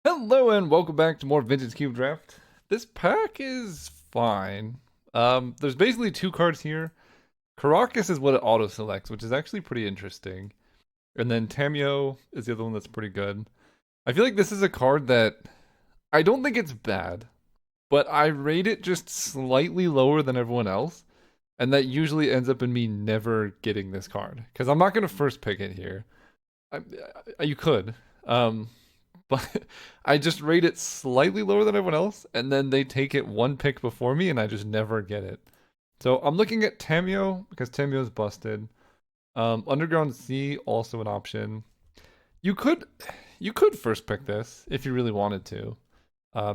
Hello and welcome back to more Vintage Cube Draft. This pack is fine. There's basically two cards here. Caracas is what it auto selects, which is actually pretty interesting. And then Tamio is the other one that's pretty good. I feel like this is a card that I don't think it's bad, but I rate it just slightly lower than everyone else. And that usually ends up in me never getting this card. Because I'm not going to first pick it here. You could. Um, but I just rate it slightly lower than everyone else, and then they take it one pick before me, and I just never get it. So I'm looking at Tamio because Tamio's busted. Underground Sea also an option. You could you could first pick this if you really wanted to.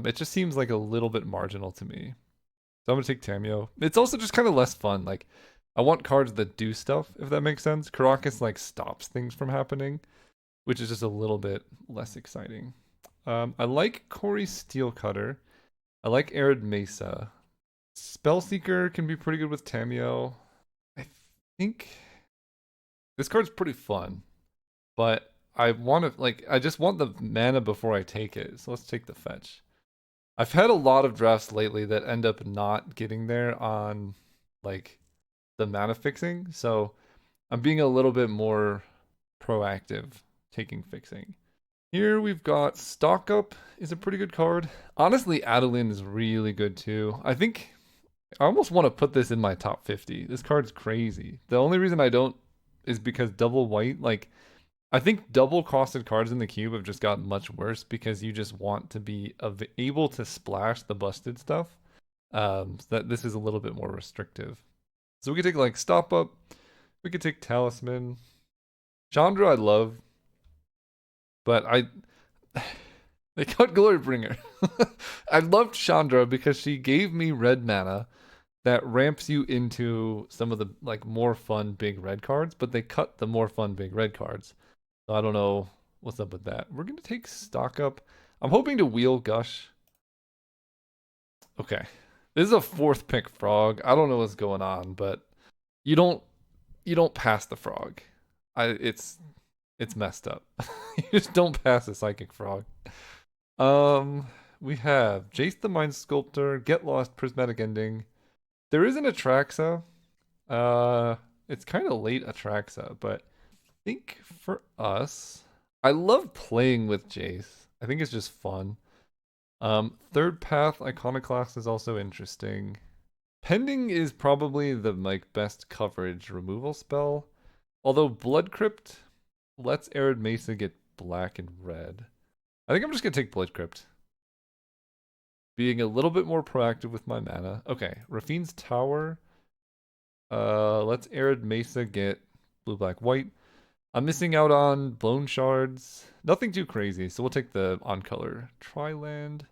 It just seems like a little bit marginal to me. So I'm gonna take Tamio. It's also just kind of less fun. Like I want cards that do stuff, if that makes sense. Caracas like stops things from happening, which is just a little bit less exciting. I like Corey Steelcutter. I like Arid Mesa. Spellseeker can be pretty good with Tamio. I think this card's pretty fun, but I want to I just want the mana before I take it. So let's take the fetch. I've had a lot of drafts lately that end up not getting there on like the mana fixing, so I'm being a little bit more proactive taking fixing. Here we've got Stock Up is a pretty good card. Honestly, Adeline is really good too. I think I almost want to put this in my top 50. This card's crazy. The only reason I don't is because double white, like, I think double costed cards in the cube have just gotten much worse because you just want to be able to splash the busted stuff. So that this is a little bit more restrictive. So we could take like Stop Up, we could take Talisman. Chandra I love, but they cut Glorybringer. I loved Chandra because she gave me red mana that ramps you into some of the like more fun big red cards, but they cut the more fun big red cards. So I don't know what's up with that. We're gonna take Stock Up. I'm hoping to wheel Gush. Okay. This is a fourth pick frog. I don't know what's going on, but you don't you don't pass the frog. It's messed up. You just don't pass a psychic frog. Um, we have Jace the Mind Sculptor, Get Lost, Prismatic Ending. There is an Atraxa. Uh, it's kind of late Atraxa, but I think for us, I love playing with Jace. I think it's just fun. Third Path Iconoclast is also interesting. Pending is probably the like best coverage removal spell. Although Blood Crypt lets Arid Mesa get black and red. I think I'm just gonna take Blood Crypt. Being a little bit more proactive with my mana. Okay, Rafine's Tower. Let's Arid Mesa get blue, black, white. I'm missing out on Blown Shards. Nothing too crazy, so we'll take the on color. Triland.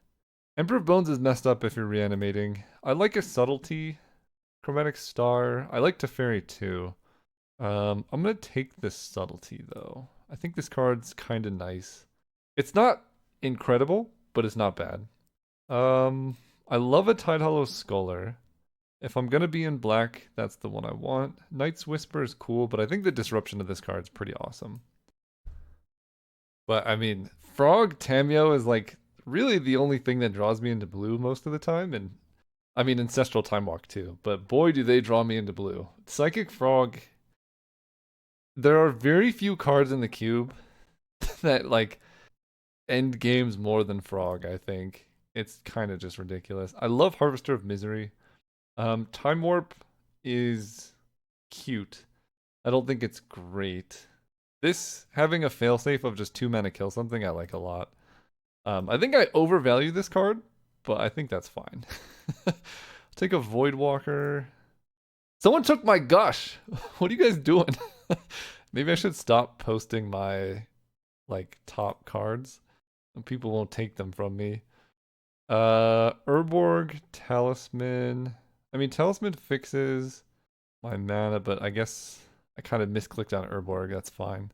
Emperor of Bones is messed up if you're reanimating. I like a Subtlety. Chromatic Star. I like Teferi too. I'm gonna take this Subtlety though. I think this card's kind of nice. It's not incredible, but it's not bad. I love a Tidehollow Scholar. If I'm gonna be in black, that's the one I want. Knight's Whisper is cool, but I think the disruption of this card is pretty awesome. But I mean, Frog Tamio is like really the only thing that draws me into blue most of the time, and I mean Ancestral Time Walk too. But boy, do they draw me into blue. Psychic Frog. There are very few cards in the cube that like end games more than Frog. I think it's kind of just ridiculous. I love Harvester of Misery. Time Warp is cute. I don't think it's great. This having a failsafe of just 2 mana kill something I like a lot. I think I overvalue this card, but I think that's fine. Take a Voidwalker. Someone took my Gush. What are you guys doing? Maybe I should stop posting my like top cards and people won't take them from me. Urborg, Talisman. I mean, Talisman fixes my mana, but I guess I kind of misclicked on Urborg. That's fine.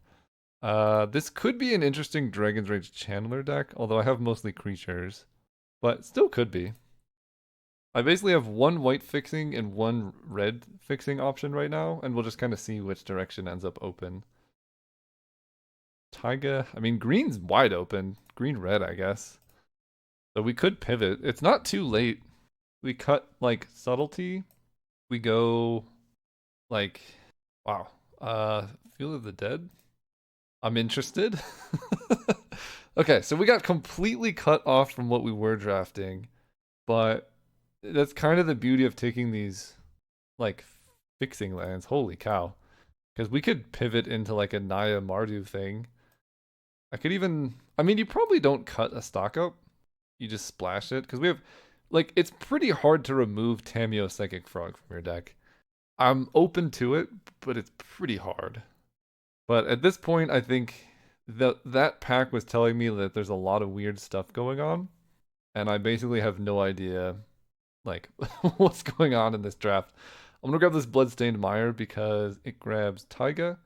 This could be an interesting Dragon's Rage Channeler deck, although I have mostly creatures, but still could be. I basically have one white fixing and one red fixing option right now, and we'll just kind of see which direction ends up open. Taiga, I mean, green's wide open. green-red, I guess. So we could pivot. It's not too late. We cut like subtlety. We go like wow. Field of the Dead. I'm interested. Okay, so we got completely cut off from what we were drafting, but that's kind of the beauty of taking these like fixing lands. Holy cow. Because we could pivot into like a Naya Mardu thing. I could even, I mean, you probably don't cut a stock up. You just splash it. Because we have, like, it's pretty hard to remove Tameo Psychic Frog from your deck. I'm open to it, but it's pretty hard. But at this point, I think that pack was telling me that there's a lot of weird stuff going on. And I basically have no idea, like, what's going on in this draft. I'm going to grab this Bloodstained Mire because it grabs Taiga.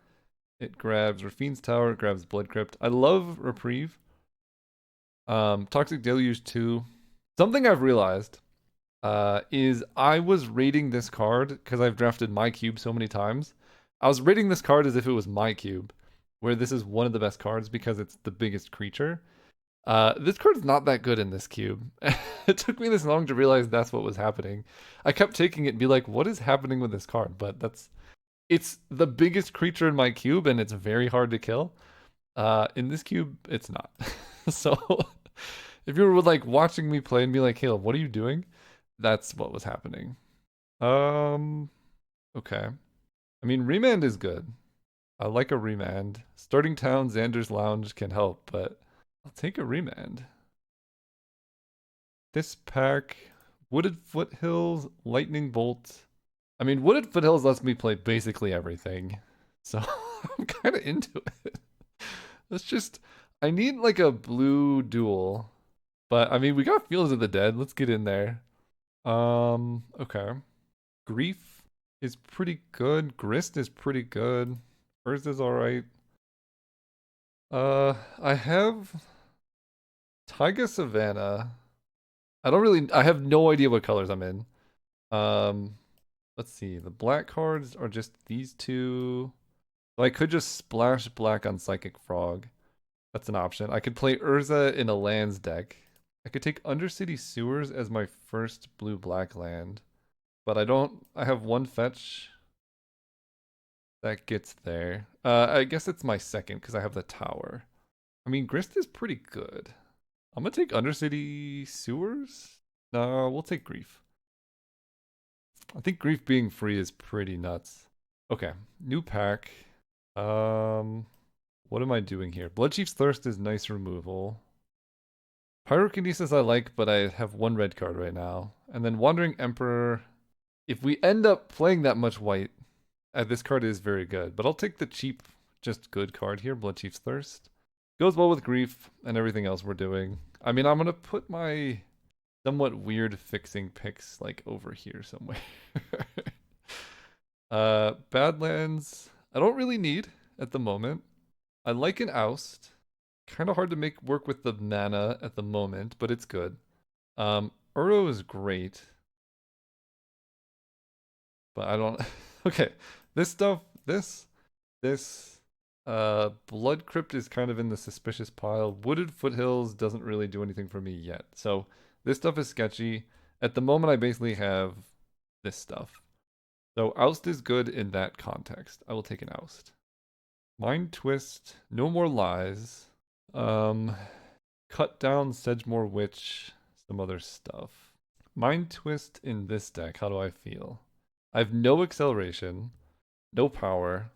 It grabs Rafine's Tower. It grabs Blood Crypt. I love Reprieve. Toxic Deluge 2. Something I've realized is I was rating this card because I've drafted my cube so many times. I was rating this card as if it was my cube, where this is one of the best cards because it's the biggest creature. This card's not that good in this cube. It took me this long to realize that's what was happening. I kept taking it and be like, what is happening with this card? But it's the biggest creature in my cube and it's very hard to kill. In this cube, it's not. So if you were like watching me play and be like, Caleb, what are you doing? That's what was happening. Okay. I mean, Remand is good. I like a Remand. Starting Town, Xander's Lounge can help, but I'll take a Remand. This pack, Wooded Foothills, Lightning Bolt. I mean, Wooded Foothills lets me play basically everything. So I'm kind of into it. Let's just, I need like a blue duel. But I mean, we got Fields of the Dead. Let's get in there. Okay. Grief is pretty good. Grist is pretty good. Hers is alright. I have Taiga Savannah. I have no idea what colors I'm in. Let's see. The black cards are just these two. So I could just splash black on Psychic Frog. That's an option. I could play Urza in a lands deck. I could take Undercity Sewers as my first blue-black land. But I have one fetch that gets there. I guess it's my second because I have the tower. I mean, Grist is pretty good. I'm gonna take Undercity Sewers? No, we'll take Grief. I think Grief being free is pretty nuts. Okay, new pack. What am I doing here? Bloodchief's Thirst is nice removal. Pyrokinesis I like, but I have one red card right now. And then Wandering Emperor. If we end up playing that much white, this card is very good. But I'll take the cheap, just good card here, Bloodchief's Thirst. Goes well with Grief and everything else we're doing. I mean, I'm going to put my somewhat weird fixing picks like over here somewhere. Badlands, I don't really need at the moment. I like an Oust. Kind of hard to make work with the mana at the moment, but it's good. Uro is great. But I don't... Okay, this stuff, this, Blood Crypt is kind of in the suspicious pile. Wooded Foothills doesn't really do anything for me yet. So this stuff is sketchy. At the moment, I basically have this stuff. So Oust is good in that context. I will take an Oust. Mind Twist, No More Lies. Cut down Sedgemoor Witch, some other stuff. Mind Twist in this deck, how do I feel? I have no acceleration, no power.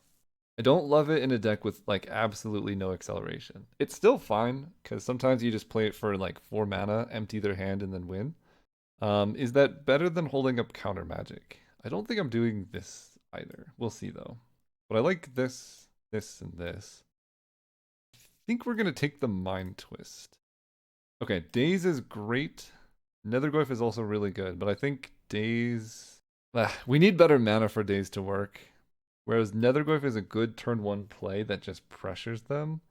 I don't love it in a deck with like absolutely no acceleration. It's still fine, because sometimes you just play it for like 4 mana, empty their hand, and then win. Is that better than holding up counter magic? I don't think I'm doing this either. We'll see though. But I like this, this, and this. I think we're gonna take the Mind Twist. Okay, Daze is great. Nethergoyf is also really good, but I think Daze... we need better mana for Daze to work. Whereas Nethergoyf is a good turn 1 play that just pressures them.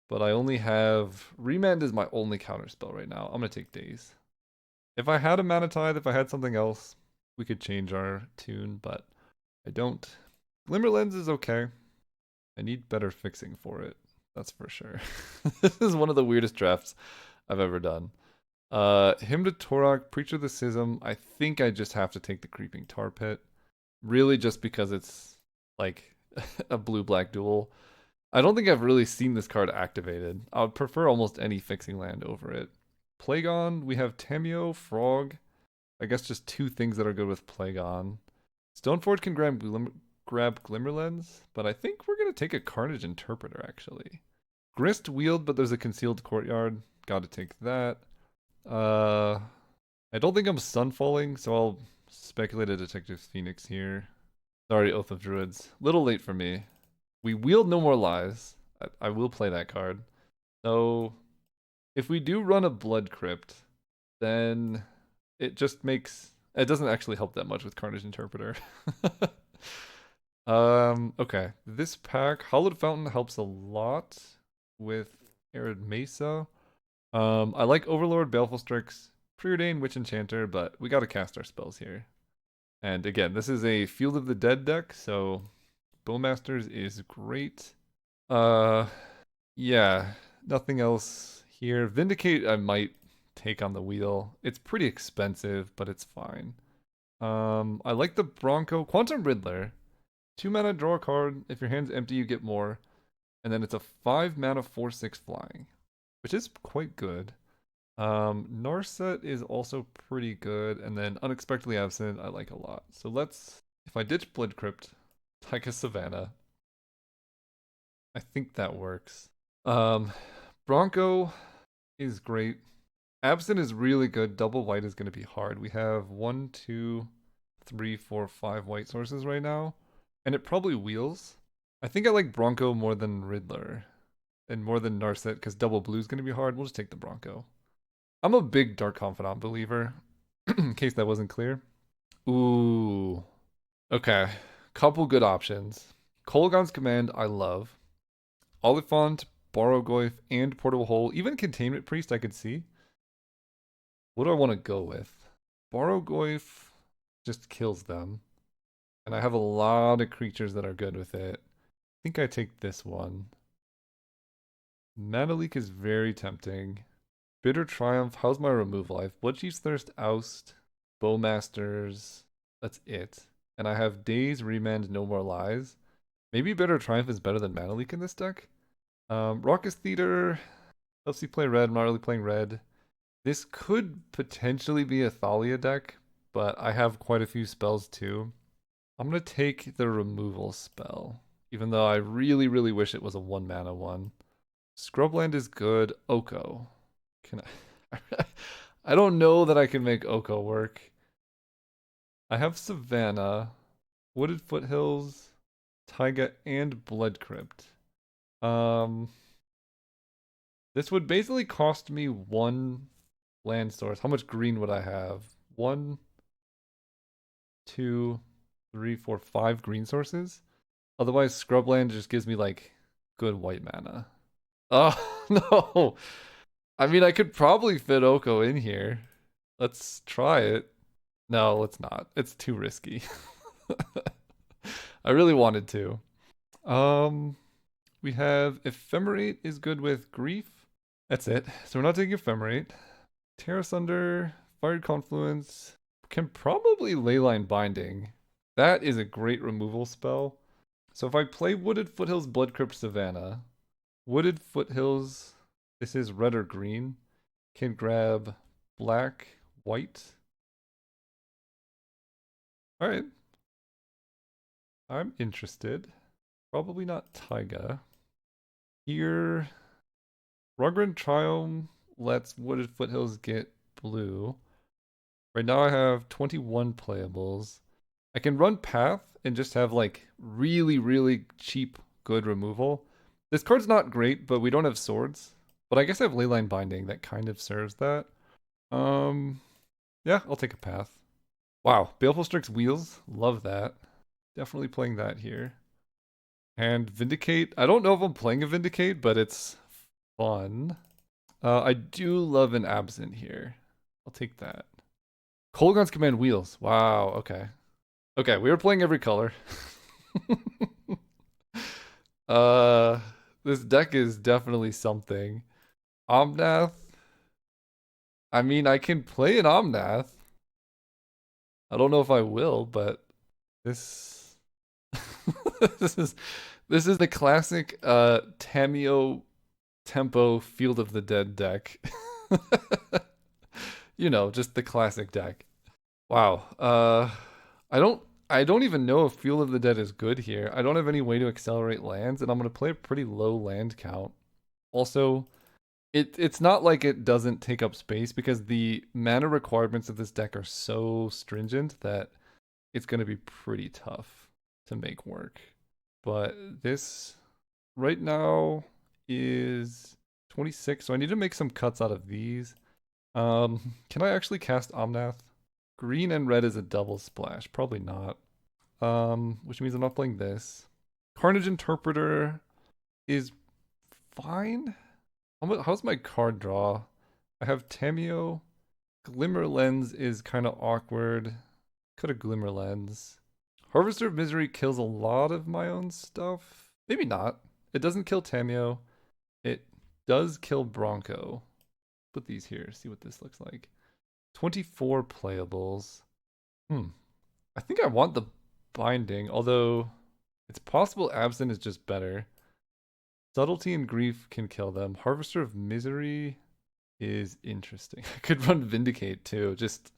But I only have... Remand is my only counterspell right now. I'm going to take Daze. If I had a Mana Tithe, if I had something else, we could change our tune, but I don't. Glimmer Lens is okay. I need better fixing for it. That's for sure. This is one of the weirdest drafts I've ever done. Hymn to Torok, Preacher of the Schism. I think I just have to take the Creeping Tar Pit. Really just because it's like a blue-black duel. I don't think I've really seen this card activated. I would prefer almost any fixing land over it. Plagon, we have Tameo, Frog. I guess just two things that are good with Plagon. Stoneforge can grab Glimmerlens, but I think we're going to take a Carnage Interpreter, actually. Grist Wield, but there's a Concealed Courtyard. Gotta take that. I don't think I'm Sunfalling, so I'll speculate a Detective Phoenix here. Sorry, Oath of Druids. Little late for me. We wield No More Lies. I will play that card. So, if we do run a Blood Crypt, then it just makes... It doesn't actually help that much with Carnage Interpreter. Okay. This pack, Hallowed Fountain helps a lot with Arid Mesa. I like Overlord, Baleful Strix, Preordain, Witch Enchanter, but we gotta cast our spells here. And again, this is a Field of the Dead deck, so Bowmasters is great. Yeah, nothing else here. Vindicate, I might take on the wheel. It's pretty expensive, but it's fine. I like the Bronco. Quantum Riddler. 2 mana, draw a card. If your hand's empty, you get more. And then it's a 5 mana 4/6 flying, which is quite good. Narset is also pretty good, and then Unexpectedly Absent I like a lot. So let's, if I ditch Blood Crypt, Tycha Savannah. I think that works. Bronco is great. Absent is really good. Double white is going to be hard. We have 1, 2, 3, 4, 5 white sources right now, and it probably wheels. I think I like Bronco more than Riddler and more than Narset because double blue is going to be hard. We'll just take the Bronco. I'm a big Dark Confidant believer, in case that wasn't clear. Ooh. Okay. Couple good options. Kolaghan's Command, I love. Oliphant, Borrogoyf, and Portable Hole. Even Containment Priest I could see. What do I want to go with? Borrogoyf just kills them. And I have a lot of creatures that are good with it. I think I take this one. Mana Leak is very tempting. Bitter Triumph, how's my removal? I have Bloodchief's Thirst, Oust, Bowmasters. That's it. And I have Daze, Remand, No More Lies. Maybe Bitter Triumph is better than Mana Leak in this deck. Raucous Theater helps you play red. I'm not really playing red. This could potentially be a Thalia deck, but I have quite a few spells too. I'm going to take the removal spell, even though I really, really wish it was a 1 mana one. Scrubland is good. Oko. Can I? I don't know that I can make Oko work. I have Savannah, Wooded Foothills, Taiga, and Blood Crypt. This would basically cost me 1 land source. How much green would I have? 1, 2, 3, 4, 5 green sources. Otherwise, Scrubland just gives me like good white mana. Oh no! I mean, I could probably fit Oko in here. Let's try it. No, let's not. It's too risky. I really wanted to. We have Ephemerate is good with Grief. That's it. So we're not taking Ephemerate. Terra Sunder, Fired Confluence, can probably Leyline Binding. That is a great removal spell. So if I play Wooded Foothills, Blood Crypt, Savannah, Wooded Foothills, this is red or green, can grab black, white. Alright. I'm interested. Probably not Taiga. Here, Rugran Triome lets Wooded Foothills get blue. Right now I have 21 playables. I can run Path and just have like really, really cheap, good removal. This card's not great, but we don't have swords. But I guess I have Leyline Binding that kind of serves that. Yeah, I'll take a Path. Wow, Baleful Strix Wheels, love that. Definitely playing that here. And Vindicate, I don't know if I'm playing a Vindicate, but it's fun. I do love an Absent here. I'll take that. Kolaghan's Command Wheels. Wow, okay. Okay, we were playing every color. This deck is definitely something. Omnath. I mean, I can play an Omnath. I don't know if I will, but this this is the classic Tamio Tempo Field of the Dead deck. You know, just the classic deck. Wow. I don't I don't even know if Field of the Dead is good here. I don't have any way to accelerate lands, and I'm gonna play a pretty low land count. Also, it's not like it doesn't take up space because the mana requirements of this deck are so stringent that it's gonna be pretty tough to make work. But this right now is 26, so I need to make some cuts out of these. Can I actually cast Omnath? Green and red is a double splash. Probably not. Which means I'm not playing this. Carnage Interpreter is fine. How's my card draw? I have Tamio. Glimmer Lens is kind of awkward. Could have Glimmer Lens. Harvester of Misery kills a lot of my own stuff. Maybe not. It doesn't kill Tamio. It does kill Bronco. Put these here, see what this looks like. 24 playables. I think I want the binding, although it's possible Absent is just better. Subtlety and Grief can kill them. Harvester of Misery is interesting. I could run Vindicate too. Just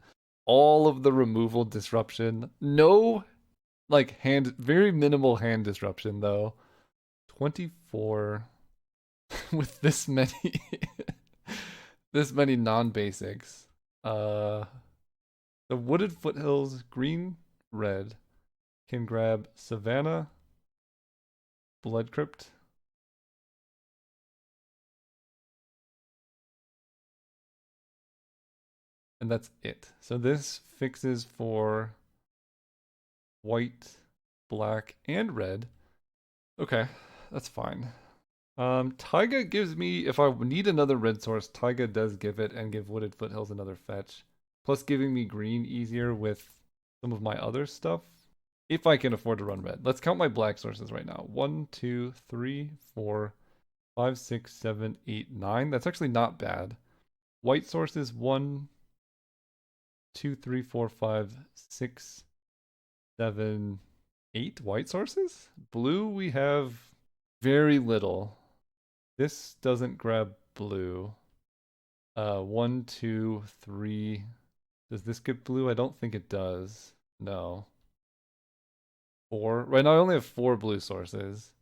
all of the removal disruption. No, like very minimal hand disruption though. 24 with this many, this many non-basics. The Wooded Foothills, green, red, can grab Savannah, Blood Crypt, and that's it. So this fixes for white, black, and red. Okay, that's fine. Taiga gives me, if I need another red source, Taiga does give it and give Wooded Foothills another fetch. Plus giving me green easier with some of my other stuff. If I can afford to run red. Let's count my black sources right now. 1, 2, 3, 4, 5, 6, 7, 8, 9. That's actually not bad. White sources 1, 2, 3, 4, 5, 6, 7, 8 white sources. Blue we have very little. This doesn't grab blue. 1, 2, 3. Does this get blue? I don't think it does. No. 4. Right now I only have 4 blue sources.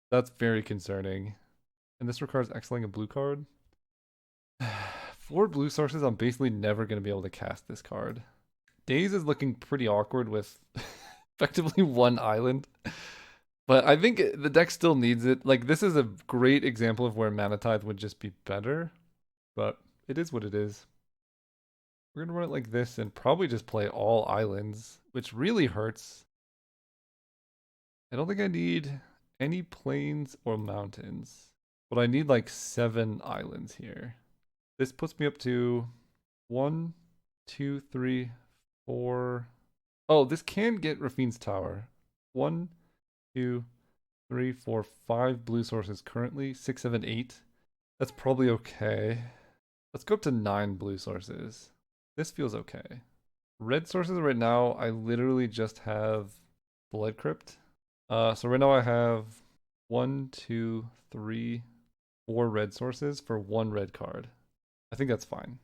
That's very concerning. And this requires exiling a blue card. 4 blue sources, I'm basically never going to be able to cast this card. Daze is looking pretty awkward with effectively 1 island. But I think the deck still needs it. Like, this is a great example of where Mana Tithe would just be better. But it is what it is. We're going to run it like this and probably just play all islands, which really hurts. I don't think I need any plains or mountains. But I need like 7 islands here. This puts me up to 1, 2, 3, 4. Oh, this can get Rafine's Tower. 1, 2, 3, 4, 5 blue sources currently. 6, 7, 8. That's probably okay. Let's go up to 9 blue sources. This feels okay. Red sources right now, I literally just have Blood Crypt. So right now I have 1, 2, 3, 4 red sources for 1 red card. I think that's fine.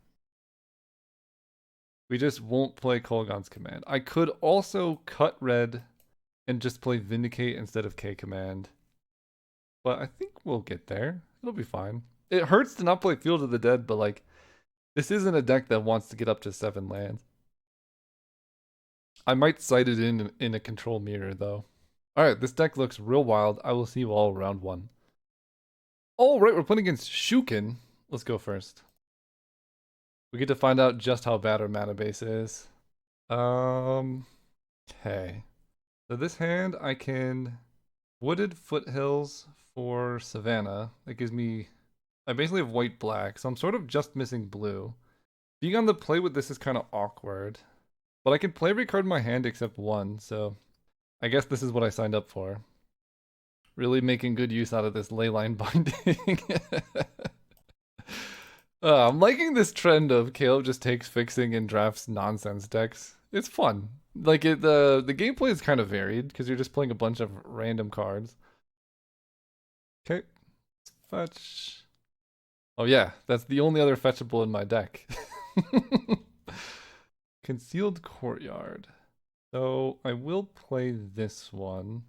We just won't play Kolaghan's Command. I could also cut red and just play Vindicate instead of K Command. But I think we'll get there. It'll be fine. It hurts to not play Field of the Dead, but like, this isn't a deck that wants to get up to 7 lands. I might sight it in a control mirror though. Alright, this deck looks real wild. I will see you all round 1. Alright, we're playing against Shukin. Let's go first. We get to find out just how bad our mana base is. Okay. So this hand, I can Wooded Foothills for Savannah. That gives me... I basically have white-black, so I'm sort of just missing blue. Being on the play with this is kind of awkward. But I can play every card in my hand except 1, so... I guess this is what I signed up for. Really making good use out of this leyline binding. I'm liking this trend of Caleb just takes fixing and drafts nonsense decks. It's fun. Like the gameplay is kind of varied because you're just playing a bunch of random cards. Okay, let's fetch. Oh yeah, that's the only other fetchable in my deck. Concealed Courtyard. So I will play this one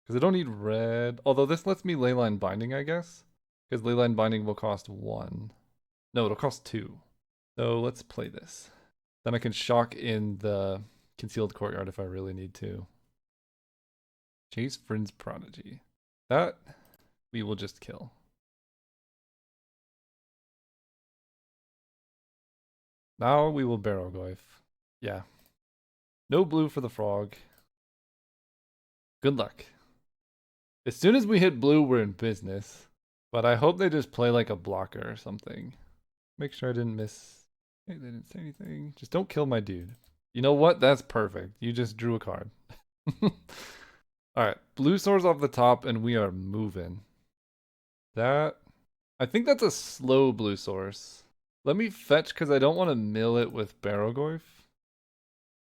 because I don't need red. Although this lets me leyline binding, I guess, because leyline binding will cost 1. No, it'll cost 2. So let's play this. Then I can shock in the Concealed Courtyard if I really need to. Chase Vryn's Prodigy. That we will just kill. Now we will Barrowgoyf. Yeah. No blue for the frog. Good luck. As soon as we hit blue, we're in business. But I hope they just play like a blocker or something. Make sure I didn't miss. Hey, they didn't say anything. Just don't kill my dude. You know what? That's perfect. You just drew a card. Alright, blue source off the top and we are moving. That... I think that's a slow blue source. Let me fetch because I don't want to mill it with Barrowgoyf.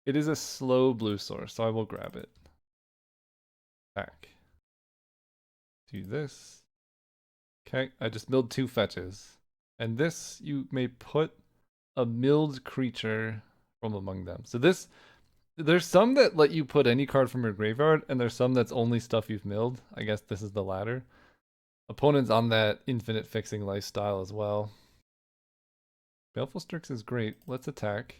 It is a slow blue source, so I will grab it. Back. Do this. Okay, I just milled 2 fetches. And this, you may put a milled creature from among them. So this, there's some that let you put any card from your graveyard, and there's some that's only stuff you've milled. I guess this is the latter. Opponent's on that infinite fixing lifestyle as well. Baleful Strix is great. Let's attack.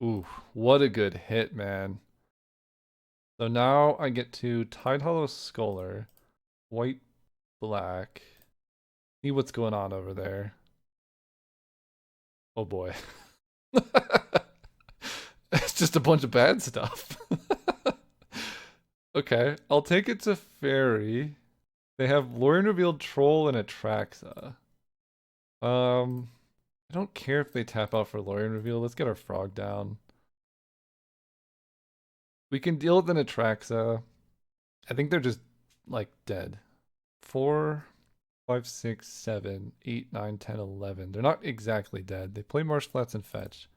Ooh, what a good hit, man. So now I get to Tidehollow Scholar, white, black. See what's going on over there. Oh boy. It's just a bunch of bad stuff. Okay, I'll take it to Fairy. They have Lorien Revealed, Troll, and Atraxa. I don't care if they tap out for Lorien Reveal. Let's get our frog down. We can deal with an Atraxa. I think they're just, like, dead. 4, 5, 6, 7, 8, 9, 10, 11. They're not exactly dead. They play Marsh Flats and fetch.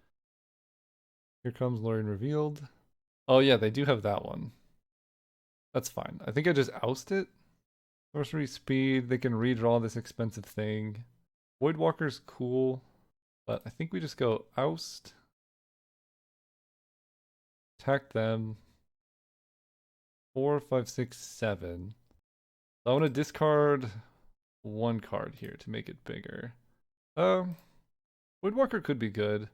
Here comes Lorien Revealed. Oh yeah, they do have that one. That's fine. I think I just oust it. Sorcery speed. They can redraw this expensive thing. Voidwalker's cool. But I think we just go oust. Attack them. 4, 5, 6, 7. I want to discard 1 card here to make it bigger. Voidwalker could be good.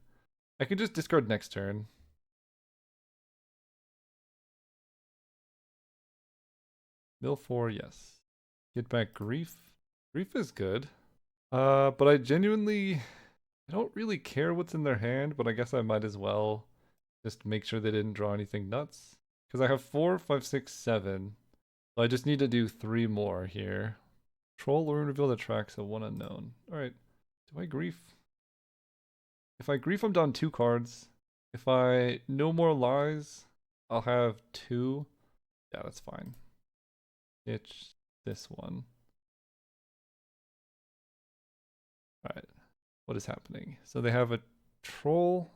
I could just discard next turn. Mill 4, yes. Get back Grief. Grief is good. But I don't really care what's in their hand, but I guess I might as well just make sure they didn't draw anything nuts. Because I have 4, 5, 6, 7. So I just need to do 3 more here. Troll, Lorien Revealed, Atraxa, 1 unknown. Alright. Do I Grief? If I Grief, I'm down 2 cards. If I No More Lies, I'll have 2. Yeah, that's fine. Ditch this one. Alright. What is happening? So they have a Troll,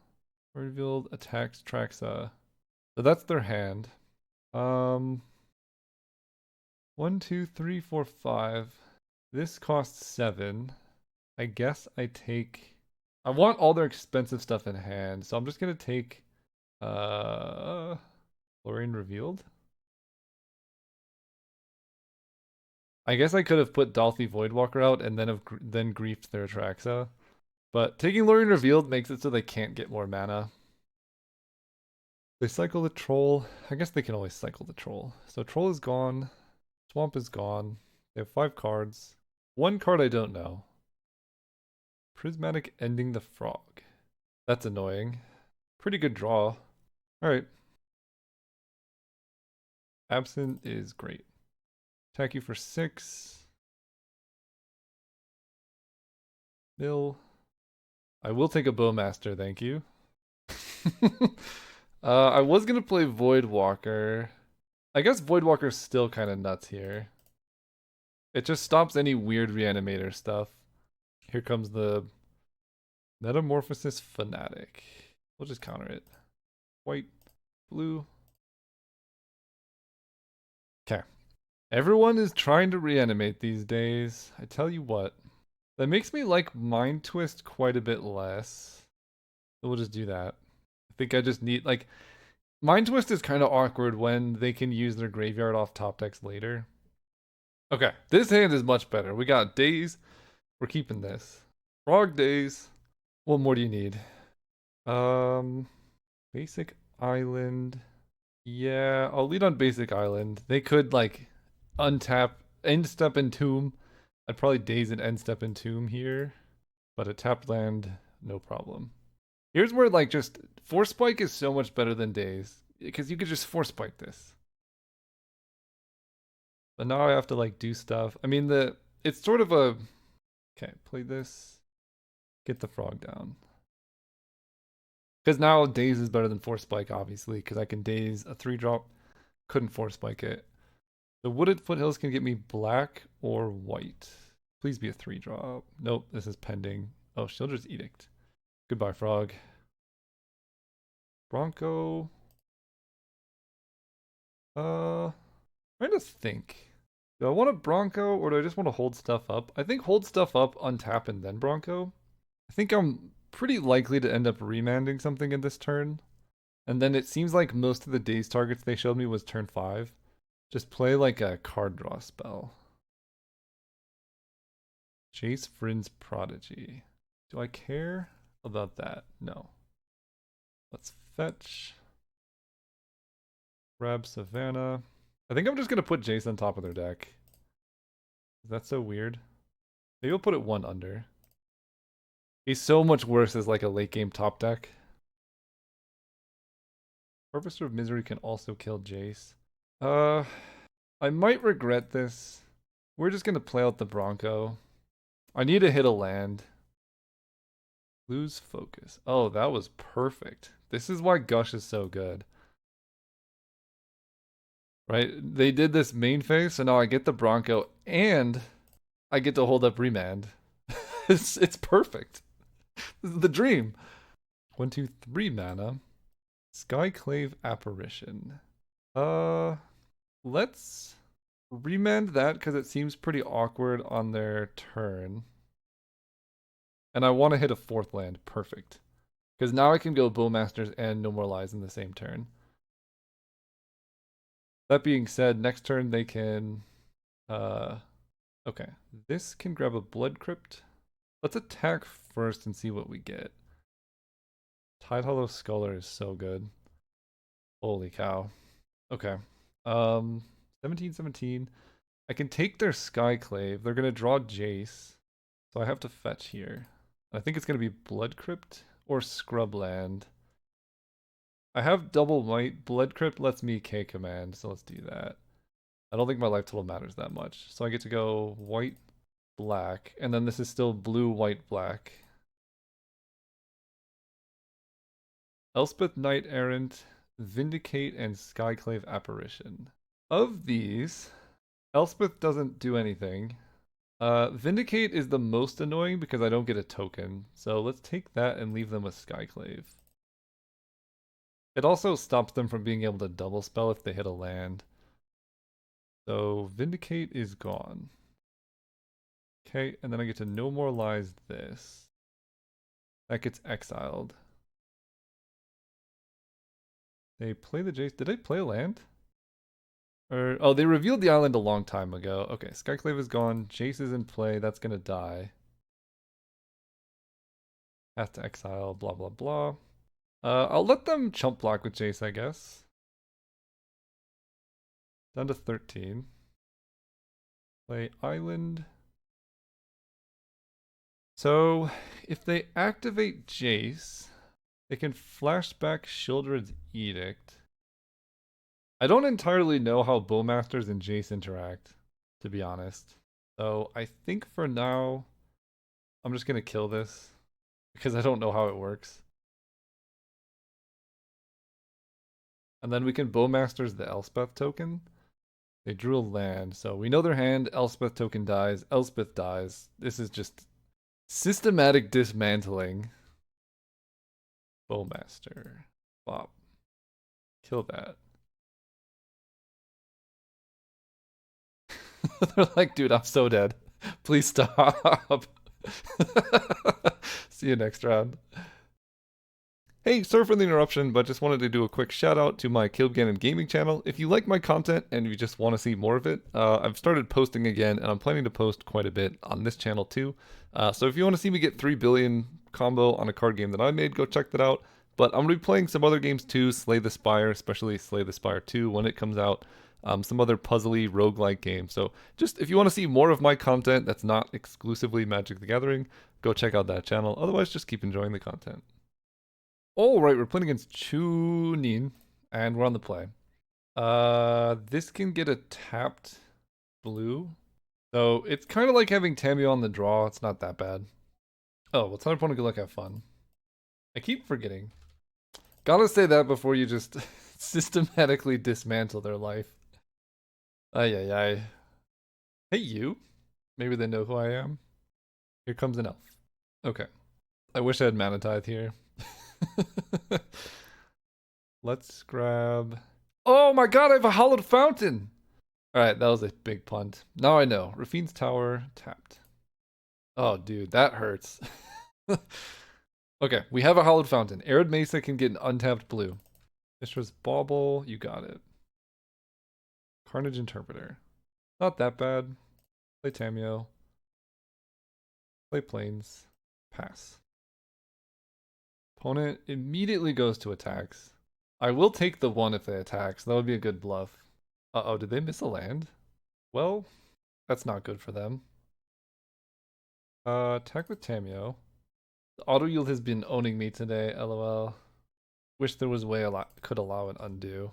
Revealed, attacks, Traxa. So that's their hand. 1, 2, 3, 4, 5. This costs 7. I guess I take... I want all their expensive stuff in hand, so I'm just gonna take Lorien Revealed. I guess I could have put Dalthy Voidwalker out and then griefed their Atraxa. But taking Lorien Revealed makes it so they can't get more mana. They cycle the Troll. I guess they can always cycle the Troll. So Troll is gone. Swamp is gone. They have 5 cards. 1 card I don't know. Prismatic Ending the Frog. That's annoying. Pretty good draw. Alright. Absent is great. Attack you for 6. Mill. I will take a Bowmaster, thank you. I was gonna play Voidwalker. I guess Voidwalker's still kind of nuts here. It just stops any weird reanimator stuff. Here comes the Metamorphosis Fanatic. We'll just counter it. White, blue. Okay. Everyone is trying to reanimate these days. I tell you what. That makes me like Mind Twist quite a bit less. So we'll just do that. I think I just need, like, Mind Twist is kind of awkward when they can use their graveyard off top decks later. Okay, this hand is much better. We got Daze. We're keeping this. Frog Daze. What more do you need? Basic Island. Yeah, I'll lead on Basic Island. They could, like, untap, end step Entomb. I'd probably Daze and end step Entomb here. But a tapped land, no problem. Here's where, like, just Force Spike is so much better than Daze. Because you could just Force Spike this. But now I have to, like, do stuff. I mean, it's sort of a... Okay, play this. Get the frog down. Because now Daze is better than Force Spike, obviously, because I can Daze a 3-drop. Couldn't Force Spike it. The Wooded Foothills can get me black or white. Please be a 3-drop. Nope, this is pending. Oh, Sheoldred's Edict. Goodbye, frog. Bronco. Trying to think. Do I want a Bronco or do I just want to hold stuff up? I think hold stuff up, untap, and then Bronco. I think I'm pretty likely to end up remanding something in this turn. And then it seems like most of the Daze targets they showed me was turn 5. Just play like a card draw spell. Chase Vryn's Prodigy. Do I care about that? No. Let's fetch. Grab Savannah. I think I'm just going to put Jace on top of their deck. That's so weird. Maybe I'll put it 1 under. He's so much worse as like a late game top deck. Harvester of Misery can also kill Jace. I might regret this. We're just going to play out the Bronco. I need to hit a land. Lose focus. Oh, that was perfect. This is why Gush is so good. Right? They did this main phase, so now I get the Bronco and I get to hold up Remand. It's perfect. This is the dream. 1, 2, 3 mana. Skyclave Apparition. Let's remand that because it seems pretty awkward on their turn. And I want to hit a 4th land. Perfect. Because now I can go Bowmasters and No More Lies in the same turn. That being said, next turn they can... okay. This can grab a Blood Crypt. Let's attack first and see what we get. Tidehollow Sculler is so good. Holy cow. Okay. 17/17. I can take their Skyclave. They're going to draw Jace. So I have to fetch here. I think it's going to be Blood Crypt or Scrubland. I have double white. Blood Crypt lets me K command, so let's do that. I don't think my life total matters that much. So I get to go white, black, and then this is still blue, white, black. Elspeth Knight Errant, Vindicate, and Skyclave Apparition. Of these, Elspeth doesn't do anything. Vindicate is the most annoying because I don't get a token. So let's take that and leave them with Skyclave. It also stops them from being able to double spell if they hit a land. So Vindicate is gone. Okay, and then I get to No More Lies this. That gets exiled. They play the Jace. Did they play a land? Or oh, they revealed the island a long time ago. Okay, Skyclave is gone. Jace is in play. That's gonna die. Has to exile. Blah blah blah. I'll let them chump block with Jace, I guess. Down to 13. Play island. So if they activate Jace, they can flashback Sheoldred's Edict. I don't entirely know how Bowmasters and Jace interact, to be honest. So I think for now, I'm just going to kill this because I don't know how it works. And then we can Bowmasters the Elspeth token. They drew a land, so we know their hand. Elspeth token dies. Elspeth dies. This is just systematic dismantling. Bowmaster. Bop. Kill that. They're like, dude, I'm so dead. Please stop. See you next round. Hey, sorry for the interruption, but just wanted to do a quick shout out to my Caleb Gannon gaming channel. If you like my content and you just want to see more of it, I've started posting again, and I'm planning to post quite a bit on this channel too. So if you want to see me get 3 billion combo on a card game that I made, go check that out. But I'm going to be playing some other games too, Slay the Spire, especially Slay the Spire 2 when it comes out. Some other puzzly roguelike games. So just if you want to see more of my content that's not exclusively Magic the Gathering, go check out that channel. Otherwise, just keep enjoying the content. Alright, we're playing against Chunin, and we're on the play. This can get a tapped blue. So it's kind of like having Tamiyo on the draw. It's not that bad. Oh, well, tell your opponent good luck, have fun. I keep forgetting. Gotta say that before you just systematically dismantle their life. Ay, ay, ay. Hey, you. Maybe they know who I am. Here comes an elf. Okay. I wish I had Mana Tithe here. Let's grab... Oh my god, I have a Hallowed Fountain! Alright, that was a big punt. Now I know. Rafine's Tower, tapped. Oh, dude, that hurts. Okay, we have a Hallowed Fountain. Arid Mesa can get an untapped blue. Mishra's Bauble, you got it. Carnage Interpreter. Not that bad. Play Tamiyo. Play Plains. Pass. Opponent immediately goes to attacks. I will take the 1 if they attack, so that would be a good bluff. Uh-oh, did they miss a land? Well, that's not good for them. Attack with Tamiyo. The auto yield has been owning me today, lol. Wish there was a way I could allow an undo.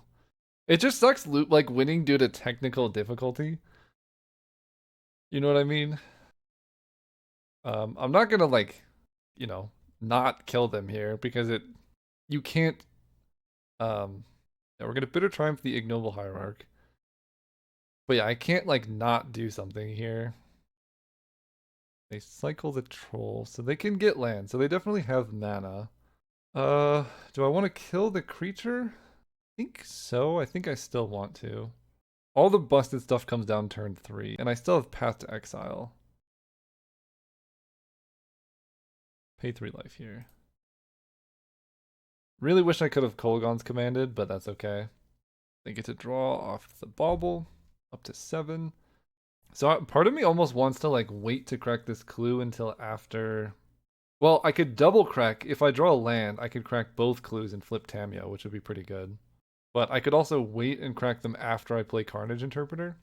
It just sucks like winning due to technical difficulty. You know what I mean? I'm not gonna like, you know, not kill them here because you can't yeah, we're gonna Bitter Triumph the Ignoble Hierarch. But yeah, I can't like not do something here. They cycle the troll, so they can get land, so they definitely have mana. Do I want to kill the creature? I think so. I think I still want to. All the busted stuff comes down turn 3, and I still have Path to Exile. Pay 3 life here. Really wish I could have Kolaghan's commanded, but that's okay. They get to draw off the bauble, up to 7. So part of me almost wants to like wait to crack this clue until after. Well, I could double crack. If I draw a land, I could crack both clues and flip Tamiyo, which would be pretty good. But I could also wait and crack them after I play Carnage Interpreter.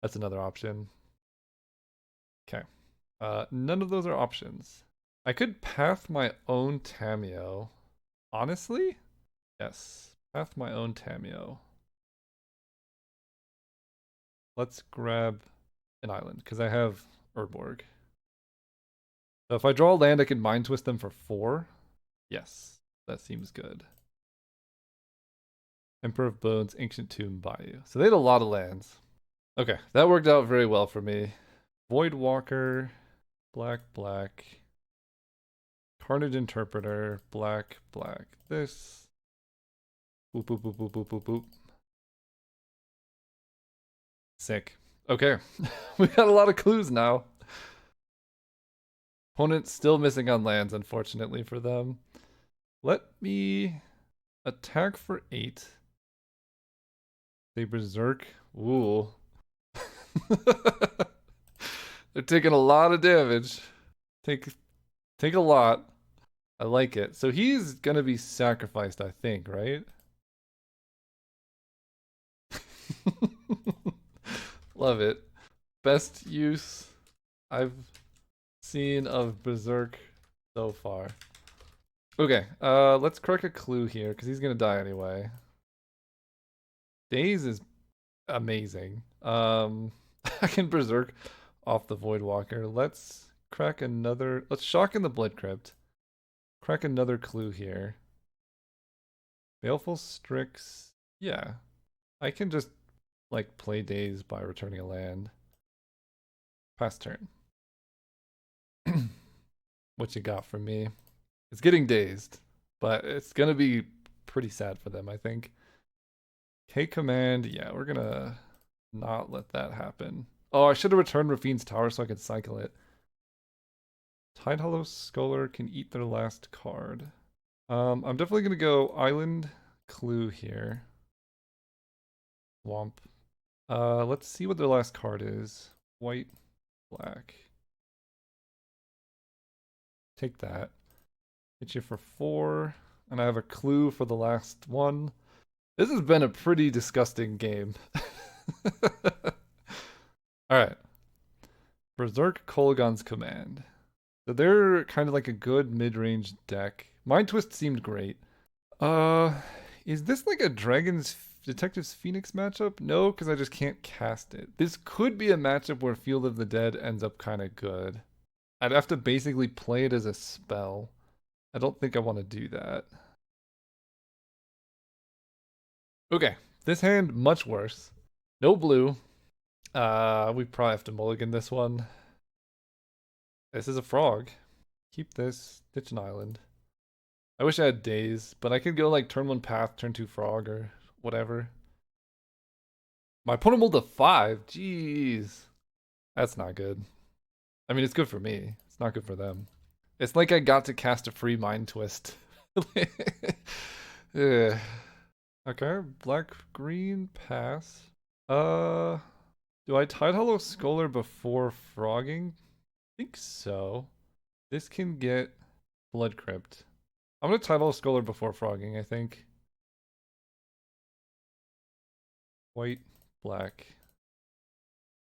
That's another option. Okay. None of those are options. I could path my own Tamiyo. Honestly? Yes. Path my own Tamiyo. Let's grab an island, because I have Urborg. So if I draw a land, I can Mind Twist them for 4. Yes, that seems good. Emperor of Bones, Ancient Tomb, Bayou. So they had a lot of lands. Okay, that worked out very well for me. Voidwalker, black, black. Carnage Interpreter, black, black. This. Boop, boop, boop, boop, boop, boop, boop. Sick. Okay, we got a lot of clues now. Opponent still missing on lands, unfortunately for them. Let me attack for 8. They berserk. Ooh. They're taking a lot of damage. Take a lot. I like it. So he's gonna be sacrificed, I think, right? Love it. Best use I've seen of Berserk so far. Okay, let's crack a clue here, because he's gonna die anyway. Daze is amazing. I can Berserk off the Voidwalker. Let's crack another... Let's shock in the Blood Crypt. Crack another clue here. Baleful Strix. Yeah, I can just like play Daze by returning a land. Pass turn. What you got for me? It's getting dazed, but it's gonna be pretty sad for them, I think. K command, yeah, we're gonna not let that happen. Oh, I should have returned Rafine's Tower so I could cycle it. Tidehollow Scholar can eat their last card. I'm definitely gonna go Island Clue here. Womp. Let's see what their last card is. White, black. Take that. Hit you for 4, and I have a clue for the last one. This has been a pretty disgusting game. Alright. Berserk Kolaghan's Command. So they're kind of like a good mid-range deck. Mind Twist seemed great. Uh, is this like a Dragon's Detectives Phoenix matchup? No, because I just can't cast it. This could be a matchup where Field of the Dead ends up kind of good. I'd have to basically play it as a spell. I don't think I want to do that. Okay, this hand much worse. No blue. We probably have to mulligan this one. This is a frog. Keep this. Ditch an island. I wish I had days, but I could go like turn 1 path, turn 2 frog, or whatever. My opponent rolled a 5. Jeez. That's not good. I mean, it's good for me. It's not good for them. It's like I got to cast a free Mind Twist. Yeah. Okay, black, green, pass. Do I Tidehollow Scholar before frogging? I think so. This can get Blood Crypt. I'm gonna Tidehollow Scholar before frogging, I think. White, black.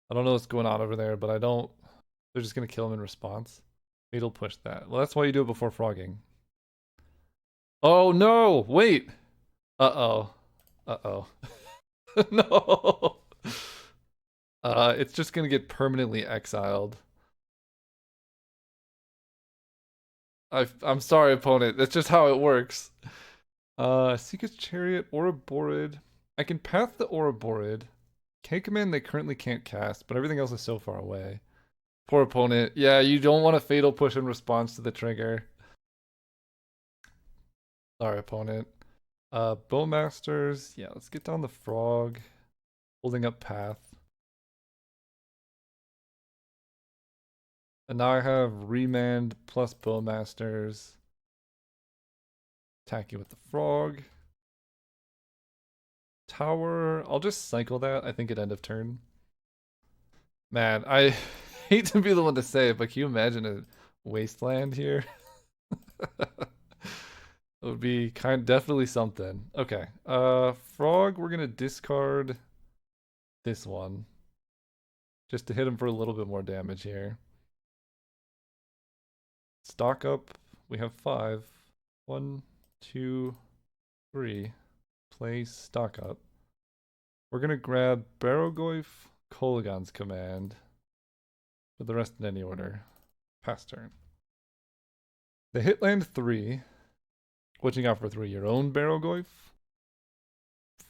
I don't know what's going on over there, but I don't... They're just gonna kill him in response. Fatal push that. Well, that's why you do it before frogging. Oh no! Wait! Uh-oh. Uh-oh. No! It's just gonna get permanently exiled. I'm sorry, opponent. That's just how it works. Seeker's Chariot, Ouroborid. I can path the Ouroborid. K-Command they currently can't cast, but everything else is so far away. Poor opponent. Yeah, you don't want a fatal push in response to the trigger. Sorry, opponent. Bowmasters. Yeah, let's get down the frog. Holding up path. And now I have Remand plus Bowmasters. Attack you with the frog. Tower. I'll just cycle that, I think, at end of turn. Man, I hate to be the one to say it, but can you imagine a wasteland here? It would be definitely something. Okay. Frog, we're gonna discard this one. Just to hit him for a little bit more damage here. Stock up. We have 5. 1, 2, 3. Play stock up. We're gonna grab Barrogoyf, Kolaghan's Command. For the rest in any order. Pass turn. The hit land 3. Switching out for 3. Your own Barrogoyf.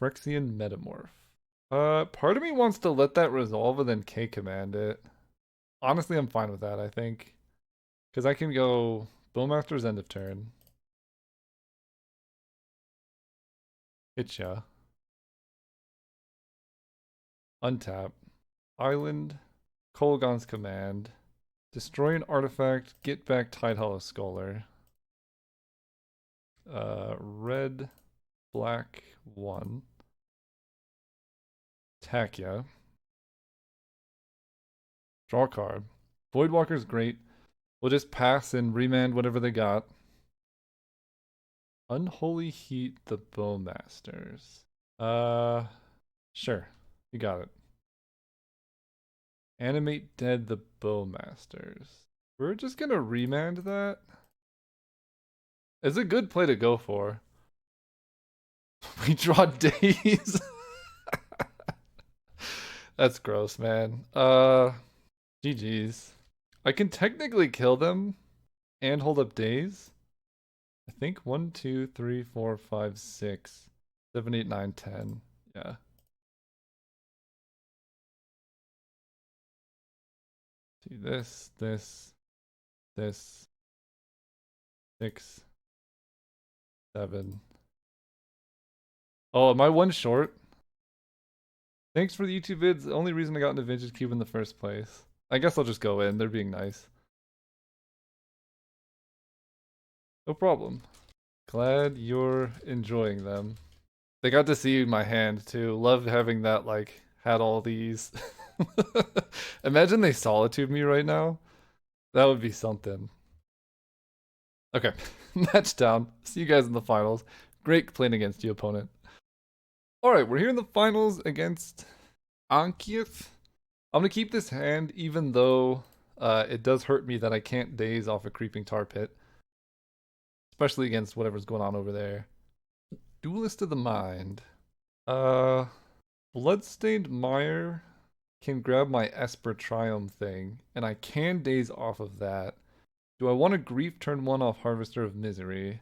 Phyrexian Metamorph. Part of me wants to let that resolve and then K command it. Honestly, I'm fine with that, I think. Because I can go Bowmaster's end of turn. Hit ya. Untap. Island. Kolaghan's Command. Destroy an artifact. Get back Tidehollow Scholar. Red, black, 1. Attack ya. Draw a card. Voidwalker's great. We'll just pass and remand whatever they got. Unholy Heat the Bowmasters. Sure. You got it. Animate Dead the Bowmasters. We're just gonna remand that. It's a good play to go for. We draw days. That's gross, man. GG's. I can technically kill them and hold up days. I think 1, 2, 3, 4, 5, 6. 7, 8, 9, 10. Yeah. See this, this, this, 6, 7. Oh, am I one short? Thanks for the YouTube vids. The only reason I got into Vintage Cube in the first place. I guess I'll just go in. They're being nice. No problem. Glad you're enjoying them. They got to see my hand too. Love having that, like, had all these. Imagine they solitude me right now. That would be something. Okay, match down. See you guys in the finals. Great playing against you, opponent. Alright, we're here in the finals against Ankieth. I'm gonna keep this hand even though it does hurt me that I can't daze off a Creeping Tar Pit. Especially against whatever's going on over there. Duelist of the Mind. Bloodstained Mire can grab my Esper Triumph thing, and I can daze off of that. Do I want to Grief turn 1 off Harvester of Misery?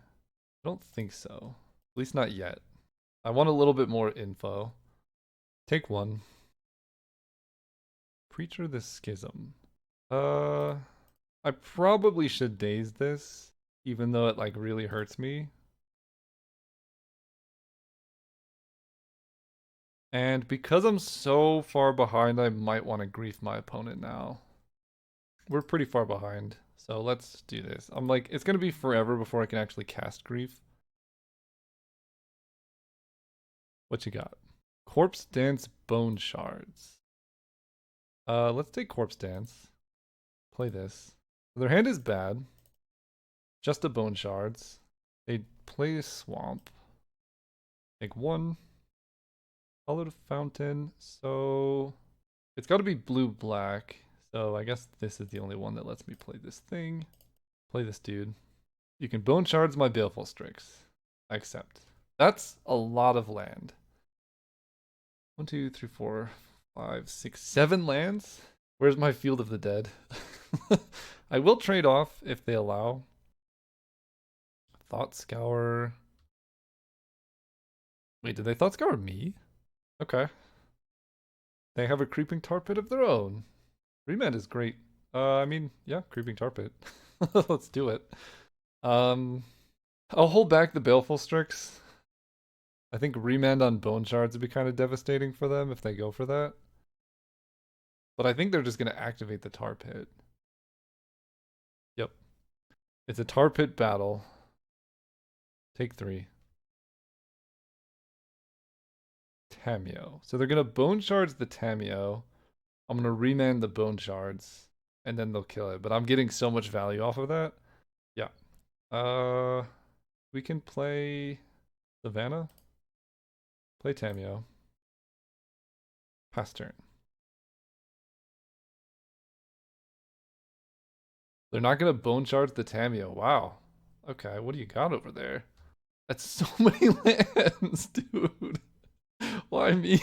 I don't think so. At least not yet. I want a little bit more info. Take 1. Preacher the Schism. I probably should daze this, even though it like really hurts me. And because I'm so far behind, I might want to Grief my opponent now. We're pretty far behind, so let's do this. I'm like, it's going to be forever before I can actually cast Grief. What you got? Corpse Dance Bone Shards. Let's take Corpse Dance. Play this. Their hand is bad. Just a Bone Shards. They play Swamp. Take 1. Colored Fountain. So it's got to be blue-black. So I guess this is the only one that lets me play this thing. Play this dude. You can Bone Shards my Baleful Strix. I accept. That's a lot of land. 1, 2, 3, 4, 5, 6, 7 lands? Where's my Field of the Dead? I will trade off if they allow. Thought Scour. Wait, did they Thought Scour me? Okay. They have a Creeping Tar Pit of their own. Remand is great. I mean, yeah, Creeping Tar Pit. Let's do it. I'll hold back the Baleful Strix. I think Remand on Bone Shards would be kind of devastating for them if they go for that. But I think they're just going to activate the Tar Pit. Yep. It's a Tar Pit battle. Take 3. Tameo. So they're going to Bone Shards the Tameo. I'm going to Remand the Bone Shards. And then they'll kill it. But I'm getting so much value off of that. Yeah. We can play Savannah. Play Tameo. Pass turn. They're not going to Bone Shards the Tameo. Wow. Okay, what do you got over there? That's so many lands, dude. Why me?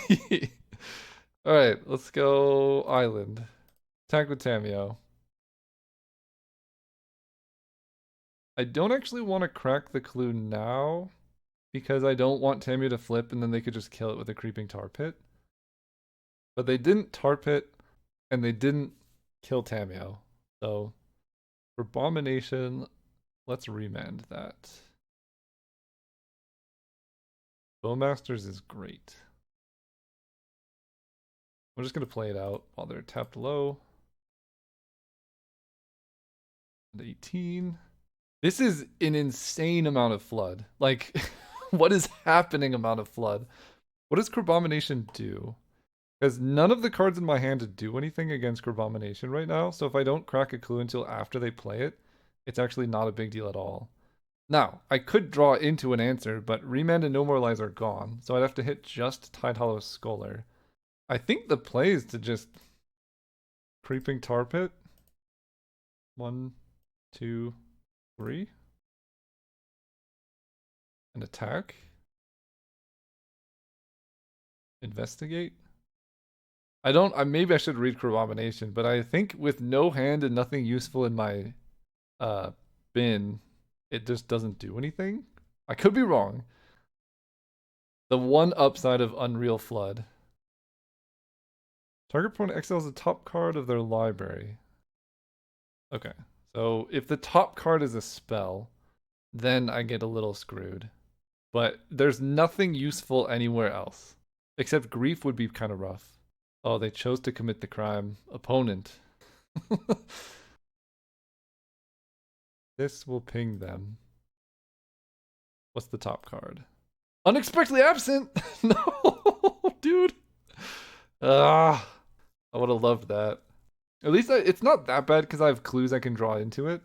Alright, let's go Island. Attack with Tameo. I don't actually want to crack the clue now, because I don't want Tameo to flip and then they could just kill it with a Creeping Tar Pit. But they didn't Tar Pit, and they didn't kill Tameo. So, for Abomination, let's Remand that. Bowmasters is great. I'm just going to play it out while they're tapped low. And 18. This is an insane amount of flood. Like, what is happening amount of flood? What does Crabomination do? Because none of the cards in my hand do anything against Crabomination right now. So if I don't crack a clue until after they play it, it's actually not a big deal at all. Now, I could draw into an answer, but Remand and No More Lies are gone. So I'd have to hit just Tidehollow Scholar. I think the play is to just Creeping Tar Pit. 1, 2, 3. And attack. Investigate. Maybe I should read Crabomination, but I think with no hand and nothing useful in my bin, it just doesn't do anything. I could be wrong. The one upside of Unreal Flood. Target opponent exiles the top card of their library. Okay, so if the top card is a spell, then I get a little screwed. But there's nothing useful anywhere else. Except Grief would be kind of rough. Oh, they chose to commit the crime. Opponent. This will ping them. What's the top card? Unexpectedly absent! No, dude. Ah, I would have loved that. At least it's not that bad because I have clues I can draw into it.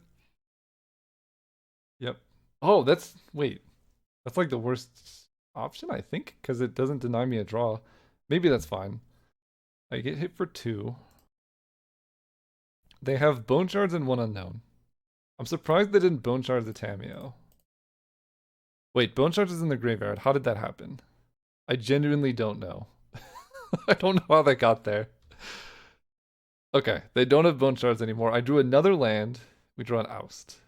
Yep. Oh, wait. That's like the worst option, I think, because it doesn't deny me a draw. Maybe that's fine. I get hit for 2. They have Bone Shards and 1 unknown. I'm surprised they didn't Bone Shard the Tamiyo. Wait, Bone Shards is in the graveyard. How did that happen? I genuinely don't know. I don't know how they got there. Okay, they don't have Bone Shards anymore. I drew another land. We draw an Oust.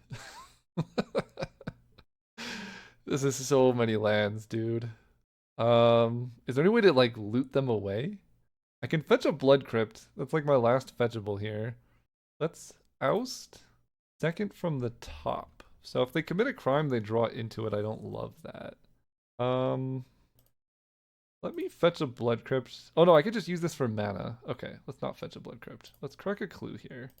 This is so many lands, dude. Is there any way to like loot them away? I can fetch a Blood Crypt. That's like my last fetchable here. Let's Oust. Second from the top. So if they commit a crime, they draw into it. I don't love that. Let me fetch a Blood Crypt. Oh no, I could just use this for mana. Okay, let's not fetch a Blood Crypt. Let's crack a clue here.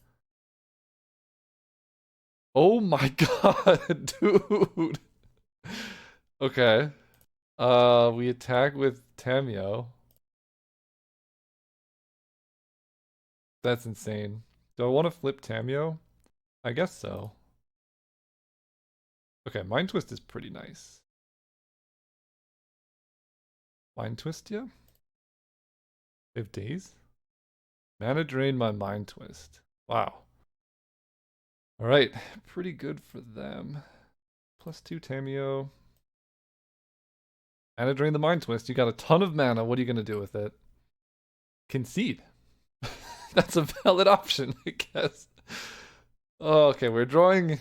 Oh my god, dude. Okay. We attack with Tamiyo. That's insane. Do I want to flip Tamiyo? I guess so. Okay, Mind Twist is pretty nice. Mind Twist, yeah? They have Daze? Mana drain my Mind Twist. Wow. Alright, pretty good for them. +2 Tamiyo. Mana drain the Mind Twist. You got a ton of mana. What are you going to do with it? Concede. That's a valid option, I guess. Oh, okay, we're drawing.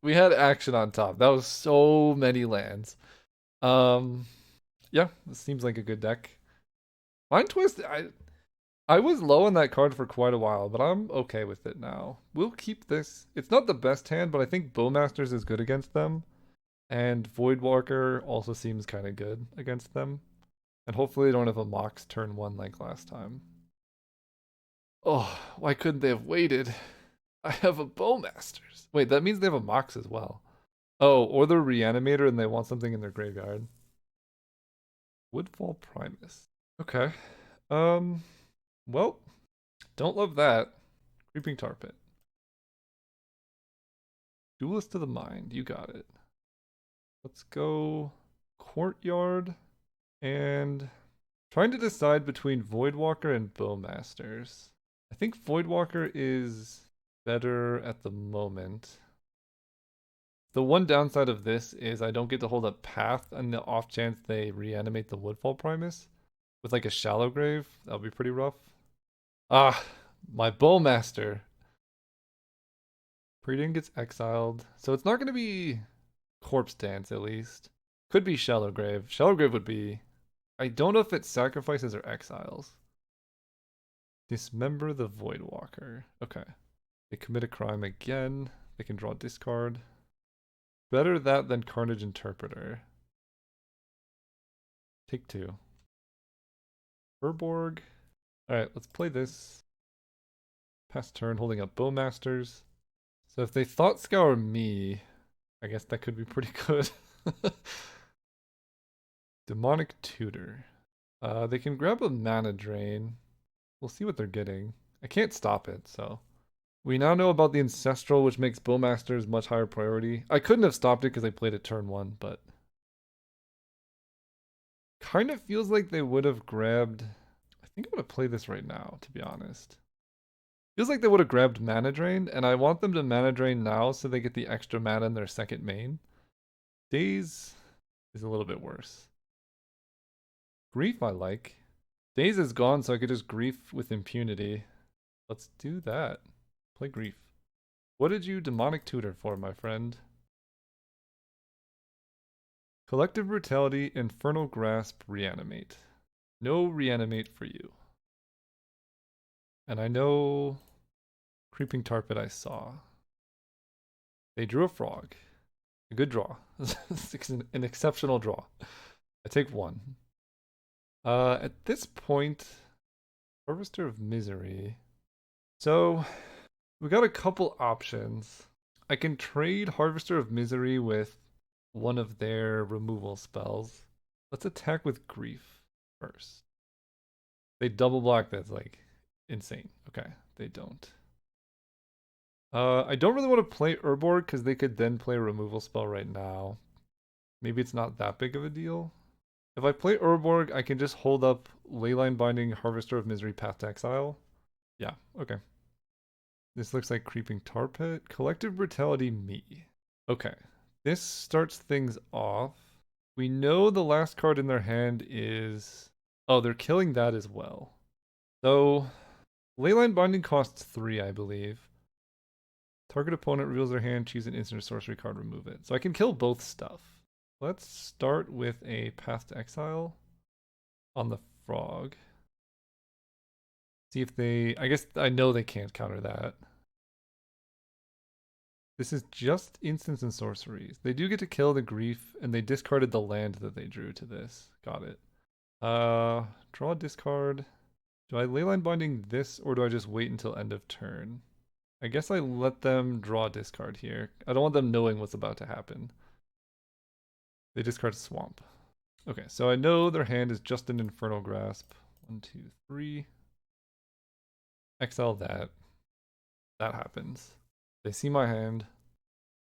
We had action on top. That was so many lands. Yeah, this seems like a good deck. Mind Twist, I was low on that card for quite a while, but I'm okay with it now. We'll keep this. It's not the best hand, but I think Bowmasters is good against them. And Voidwalker also seems kind of good against them. And hopefully they don't have a Mox turn 1 like last time. Oh, why couldn't they have waited? I have a Bowmasters. Wait, that means they have a Mox as well. Oh, or the Reanimator and they want something in their graveyard. Woodfall Primus. Okay. Well, don't love that. Creeping Tar Pit. Duelist to the Mind. You got it. Let's go Courtyard and trying to decide between Voidwalker and Bowmasters. I think Voidwalker is better at the moment. The one downside of this is I don't get to hold up Path on the off chance they reanimate the Woodfall Primus. With like a Shallow Grave, that'll be pretty rough. Ah, my Bowmaster. Preding gets exiled. So it's not going to be Corpse Dance at least. Could be Shallow Grave. Shallow Grave would be... I don't know if it's sacrifices or exiles. Dismember the Voidwalker. Okay. They commit a crime again. They can draw discard. Better that than Carnage Interpreter. Take 2. Urborg. Alright, let's play this. Pass turn, holding up Bowmasters. So if they Thought Scour me, I guess that could be pretty good. Demonic Tutor. They can grab a mana drain. We'll see what they're getting. I can't stop it, so. We now know about the Ancestral, which makes Bowmasters much higher priority. I couldn't have stopped it because I played it turn 1, but... Kind of feels like they would have grabbed... I think I'm going to play this right now, to be honest. Feels like they would have grabbed Mana Drain, and I want them to Mana Drain now so they get the extra mana in their second main. Daze is a little bit worse. Grief I like. Daze is gone, so I could just Grief with impunity. Let's do that. Play Grief. What did you Demonic Tutor for, my friend? Collective Brutality, Infernal Grasp, Reanimate. No Reanimate for you. And I know Creeping Tar Pit I saw. They drew a frog. A good draw. An exceptional draw. I take one. At this point, Harvester of Misery. So, we got a couple options. I can trade Harvester of Misery with one of their removal spells. Let's attack with Grief first. They double block, that's like insane. Okay, they don't. I don't really want to play Urborg because they could then play a removal spell right now. Maybe it's not that big of a deal. If I play Urborg, I can just hold up Leyline Binding, Harvester of Misery, Path to Exile. Yeah, okay. This looks like Creeping Tar Pit. Collective Brutality, me. Okay, this starts things off. We know the last card in their hand is... Oh, they're killing that as well. So, Leyline Binding costs 3, I believe. Target opponent reveals their hand, choose an instant or sorcery card, remove it. So I can kill both stuff. Let's start with a Path to Exile on the frog. See if they... I guess I know they can't counter that. This is just instants and sorceries. They do get to kill the Grief, and they discarded the land that they drew to this. Got it. Draw a discard. Do I Leyline Binding this, or do I just wait until end of turn? I guess I let them draw a discard here. I don't want them knowing what's about to happen. They discard Swamp. Okay, so I know their hand is just an Infernal Grasp. 1, 2, 3. Exile that. That happens. They see my hand.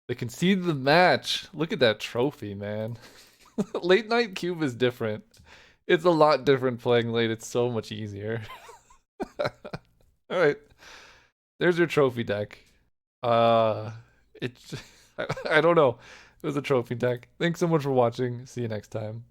They concede the match. Look at that trophy, man. Late Night Cube is different. It's a lot different playing late. It's so much easier. Alright. There's your trophy deck. It's... I don't know. It was a trophy deck. Thanks so much for watching. See you next time.